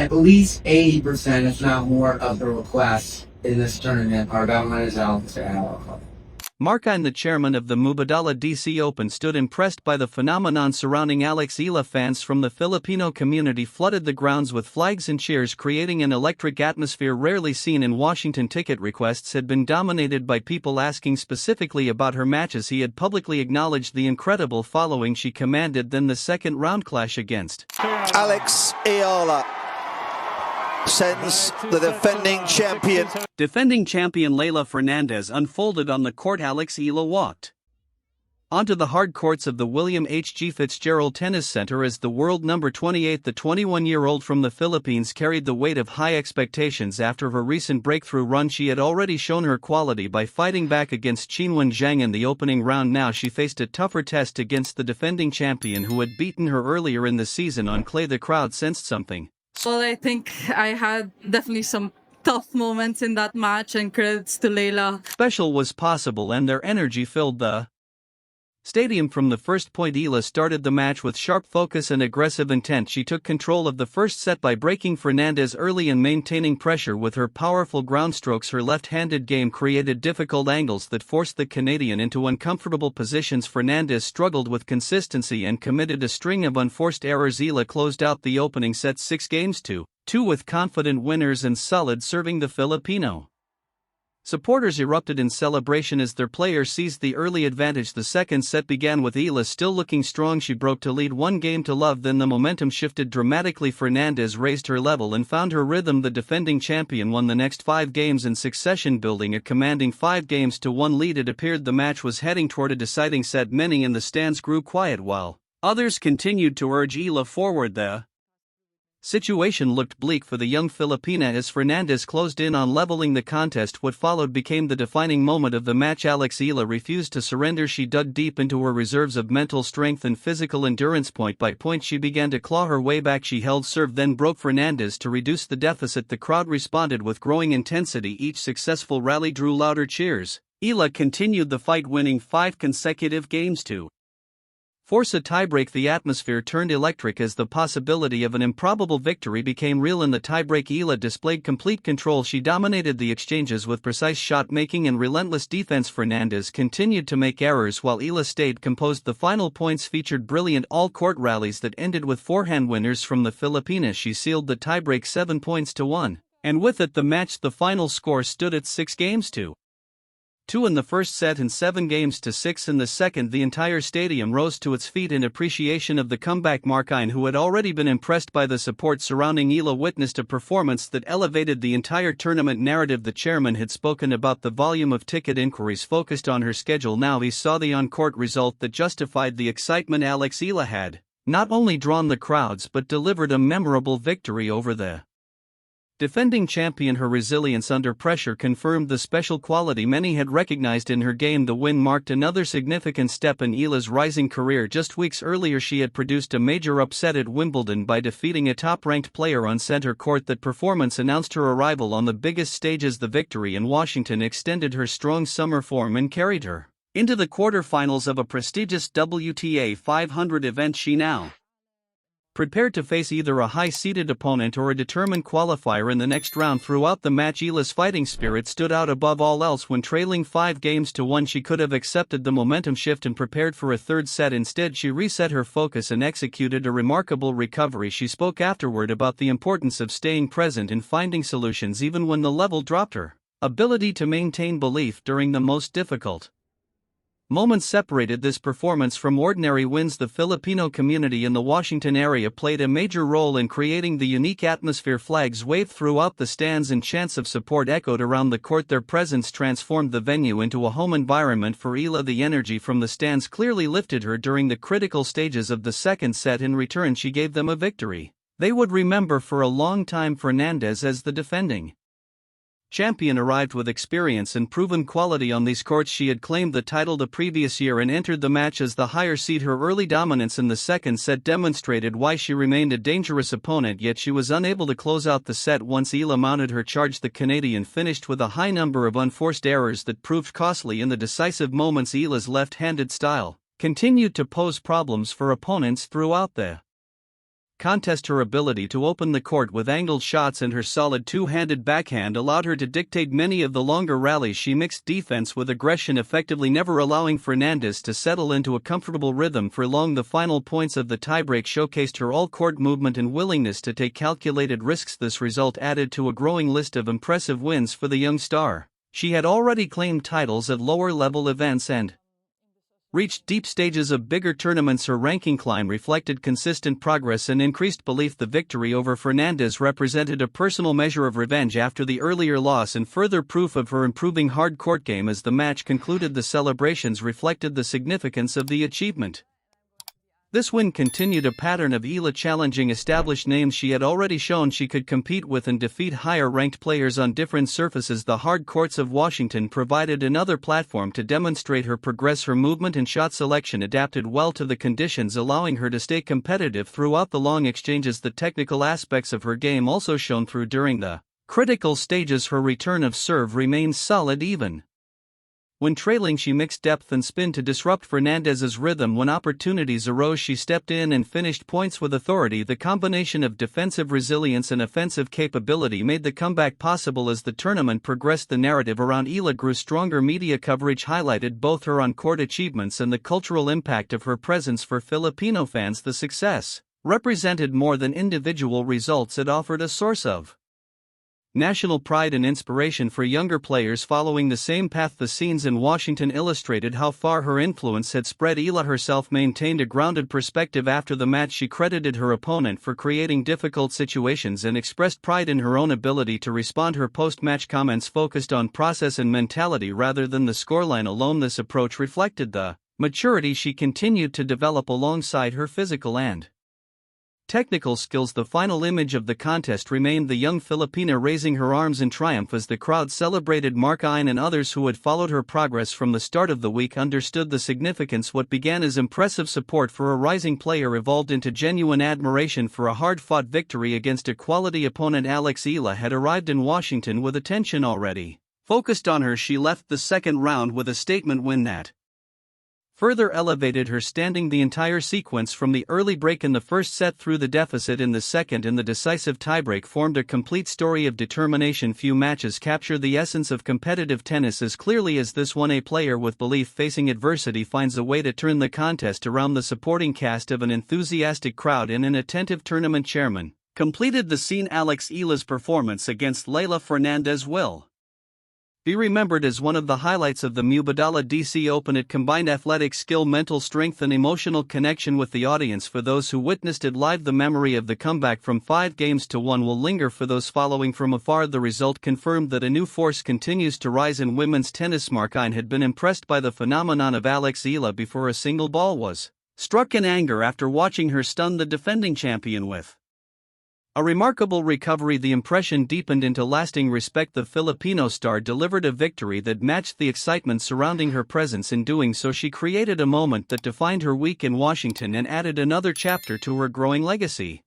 At least 80%, if not more, of the requests in this tournament are about Alex Eala. Markine, the chairman of the Mubadala DC Open, stood impressed by the phenomenon surrounding Alex Eala. Fans from the Filipino community flooded the grounds with flags and cheers, creating an electric atmosphere rarely seen in Washington. Ticket requests had been dominated by people asking specifically about her matches. He had publicly acknowledged the incredible following she commanded. Then the second round clash against Alex Eala sends the defending champion. Defending champion Leylah Fernandez unfolded on the court. Alex Eala walked onto the hard courts of the William H. G. Fitzgerald Tennis Center as the world number 28. The 21-year-old from the Philippines carried the weight of high expectations after her recent breakthrough run. She had already shown her quality by fighting back against Qinwen Zhang in the opening round. Now she faced a tougher test against the defending champion who had beaten her earlier in the season on clay. The crowd sensed something. Well, I think I had definitely some tough moments in that match, and credits to Leylah. Special was possible and their energy filled the stadium from the first point. Eala started the match with sharp focus and aggressive intent. She took control of the first set by breaking Fernandez early and maintaining pressure with her powerful ground strokes. Her left-handed game created difficult angles that forced the Canadian into uncomfortable positions. Fernandez struggled with consistency and committed a string of unforced errors. Eala closed out the opening set 6-2 with confident winners and solid serving. The Filipino supporters erupted in celebration as their player seized the early advantage. The second set began with Eala still looking strong. She broke to lead 1-0. Then the momentum shifted dramatically. Fernandez raised her level and found her rhythm. The defending champion won the next 5 games in succession, building a commanding 5-1 lead. It appeared the match was heading toward a deciding set. Many in the stands grew quiet while others continued to urge Eala forward. The situation looked bleak for the young Filipina as Fernandez closed in on leveling the contest. What followed became the defining moment of the match. Alex Eala refused to surrender. She dug deep into her reserves of mental strength and physical endurance. Point by point she began to claw her way back. She held serve, then broke Fernandez to reduce the deficit. The crowd responded with growing intensity. Each successful rally drew louder cheers. Eala continued the fight, winning 5 consecutive games to force a tiebreak. The atmosphere turned electric as the possibility of an improbable victory became real. In the tiebreak, Eala displayed complete control. She dominated the exchanges with precise shot-making and relentless defense. Fernandez continued to make errors while Eala stayed composed. The final points featured brilliant all-court rallies that ended with forehand winners from the Filipinas. She sealed the tiebreak 7-1, and with it the match. The final score stood at 6-2 in the first set and 7-6 in the second. The entire stadium rose to its feet in appreciation of the comeback. Markine, who had already been impressed by the support surrounding Eala, witnessed a performance that elevated the entire tournament narrative. The chairman had spoken about the volume of ticket inquiries focused on her schedule. Now he saw the on-court result that justified the excitement. Alex Eala had not only drawn the crowds but delivered a memorable victory over the defending champion. Her resilience under pressure confirmed the special quality many had recognized in her game. The win marked another significant step in Eala's rising career. Just weeks earlier she had produced a major upset at Wimbledon by defeating a top-ranked player on center court. That performance announced her arrival on the biggest stages. The victory in Washington extended her strong summer form and carried her into the quarterfinals of a prestigious WTA 500 event. She now prepared to face either a high-seeded opponent or a determined qualifier in the next round. Throughout the match, Eala's fighting spirit stood out above all else. When trailing 5-1, she could have accepted the momentum shift and prepared for a third set. Instead, she reset her focus and executed a remarkable recovery. She spoke afterward about the importance of staying present and finding solutions even when the level dropped. Her ability to maintain belief during the most difficult moments separated this performance from ordinary wins. The Filipino community in the Washington area played a major role in creating the unique atmosphere. Flags waved throughout the stands and chants of support echoed around the court. Their presence transformed the venue into a home environment for Eala. The energy from the stands clearly lifted her during the critical stages of the second set. In return, she gave them a victory they would remember for a long time. Fernandez, as the defending champion, arrived with experience and proven quality on these courts. She had claimed the title the previous year and entered the match as the higher seed. Her early dominance in the second set demonstrated why she remained a dangerous opponent, yet she was unable to close out the set once Eala mounted her charge. The Canadian finished with a high number of unforced errors that proved costly in the decisive moments. Eala's left-handed style continued to pose problems for opponents throughout the contest. Her ability to open the court with angled shots and her solid two-handed backhand allowed her to dictate many of the longer rallies. She mixed defense with aggression, effectively never allowing Fernandez to settle into a comfortable rhythm for long. The final points of the tiebreak showcased her all-court movement and willingness to take calculated risks. This result added to a growing list of impressive wins for the young star. She had already claimed titles at lower-level events and reached deep stages of bigger tournaments. Her ranking climb reflected consistent progress and increased belief. The victory over Fernandez represented a personal measure of revenge after the earlier loss and further proof of her improving hard court game. As the match concluded, the celebrations reflected the significance of the achievement. This win continued a pattern of Eala challenging established names she had already shown she could compete with and defeat higher-ranked players on different surfaces. The hard courts of Washington provided another platform to demonstrate her progress. Her movement and shot selection adapted well to the conditions, allowing her to stay competitive throughout the long exchanges. The technical aspects of her game also shone through during the critical stages. Her return of serve remained solid even when trailing. She mixed depth and spin to disrupt Fernandez's rhythm. When opportunities arose, she stepped in and finished points with authority. The combination of defensive resilience and offensive capability made the comeback possible. As the tournament progressed, the narrative around Eala grew stronger. Media coverage highlighted both her on-court achievements and the cultural impact of her presence for Filipino fans. The success represented more than individual results. It offered a source of national pride and inspiration for younger players following the same path. The scenes in Washington illustrated how far her influence had spread. Eala herself maintained a grounded perspective after the match. She credited her opponent for creating difficult situations and expressed pride in her own ability to respond. Her post-match comments focused on process and mentality rather than the scoreline alone. This approach reflected the maturity she continued to develop alongside her physical and technical skills. The final image of the contest remained the young Filipina raising her arms in triumph as the crowd celebrated. Mark Ine and others who had followed her progress from the start of the week understood the significance. What began as impressive support for a rising player evolved into genuine admiration for a hard-fought victory against a quality opponent. Alex Eala had arrived in Washington with attention already focused on her. She left the second round with a statement win that further elevated her standing. The entire sequence, from the early break in the first set through the deficit in the second and the decisive tiebreak, formed a complete story of determination. Few matches capture the essence of competitive tennis as clearly as this one. A player with belief facing adversity finds a way to turn the contest around. The supporting cast of an enthusiastic crowd and an attentive tournament chairman completed the scene. Alex Eala's performance against Leylah Fernandez will be remembered as one of the highlights of the Mubadala DC Open. It combined athletic skill, mental strength and emotional connection with the audience. For those who witnessed it live, the memory of the comeback from 5-1 will linger. For those following from afar, the result confirmed that a new force continues to rise in women's tennis. Mark Ine had been impressed by the phenomenon of Alex Eala before a single ball was struck in anger after watching her stun the defending champion with a remarkable recovery. The impression deepened into lasting respect. The Filipino star delivered a victory that matched the excitement surrounding her presence. In doing so, she created a moment that defined her week in Washington and added another chapter to her growing legacy.